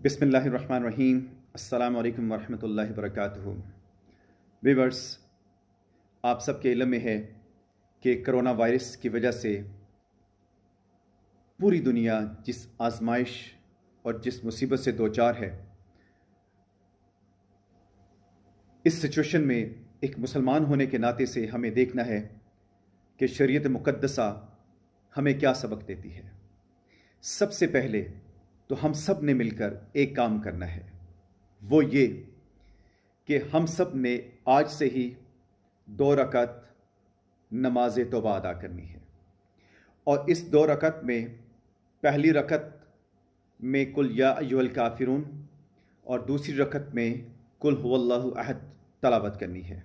بسم اللہ الرحمن الرحیم۔ السلام علیکم ورحمۃ اللہ وبرکاتہ۔ ویورز، آپ سب کے علم میں ہے کہ کرونا وائرس کی وجہ سے پوری دنیا جس آزمائش اور جس مصیبت سے دوچار ہے، اس سچویشن میں ایک مسلمان ہونے کے ناطے سے ہمیں دیکھنا ہے کہ شریعت مقدسہ ہمیں کیا سبق دیتی ہے۔ سب سے پہلے تو ہم سب نے مل کر ایک کام کرنا ہے، وہ یہ کہ ہم سب نے آج سے ہی 2 رکعت نماز توبہ ادا کرنی ہے، اور اس 2 رکعت میں پہلی رکعت میں قل یا ایھا الکافرون اور دوسری رکعت میں قل ھو اللہ احد تلاوت کرنی ہے۔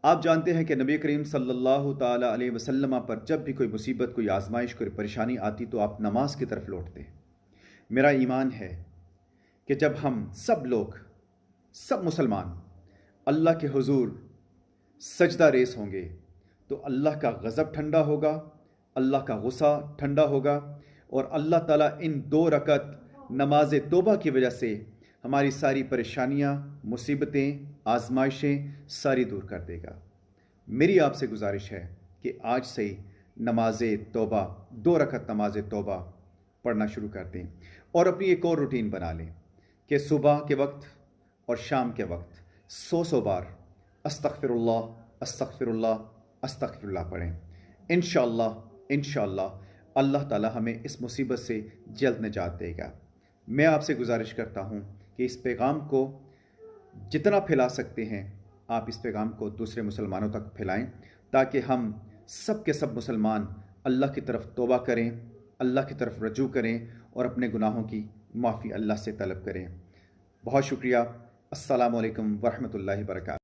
آپ جانتے ہیں کہ نبی کریم صلی اللہ تعالیٰ علیہ وسلم پر جب بھی کوئی مصیبت، کوئی آزمائش، کوئی پریشانی آتی تو آپ نماز کی طرف لوٹتے ہیں۔ میرا ایمان ہے کہ جب ہم سب لوگ، سب مسلمان اللہ کے حضور سجدہ ریز ہوں گے تو اللہ کا غضب ٹھنڈا ہوگا، اللہ کا غصہ ٹھنڈا ہوگا، اور اللہ تعالیٰ ان 2 رکعت نماز توبہ کی وجہ سے ہماری ساری پریشانیاں، مصیبتیں، آزمائشیں ساری دور کر دے گا۔ میری آپ سے گزارش ہے کہ آج سے نماز توبہ، 2 رکعت نماز توبہ پڑھنا شروع کر دیں، اور اپنی ایک اور روٹین بنا لیں کہ صبح کے وقت اور شام کے وقت 100 بار استغفر اللہ، استغفر اللہ، استغفر اللہ پڑھیں۔ انشاءاللہ اللہ تعالی ہمیں اس مصیبت سے جلد نجات دے گا۔ میں آپ سے گزارش کرتا ہوں کہ اس پیغام کو جتنا پھیلا سکتے ہیں آپ اس پیغام کو دوسرے مسلمانوں تک پھیلائیں، تاکہ ہم سب کے سب مسلمان اللہ کی طرف توبہ کریں، اللہ کی طرف رجوع کریں اور اپنے گناہوں کی معافی اللہ سے طلب کریں۔ بہت شکریہ۔ السلام علیکم ورحمۃ اللہ وبرکاتہ۔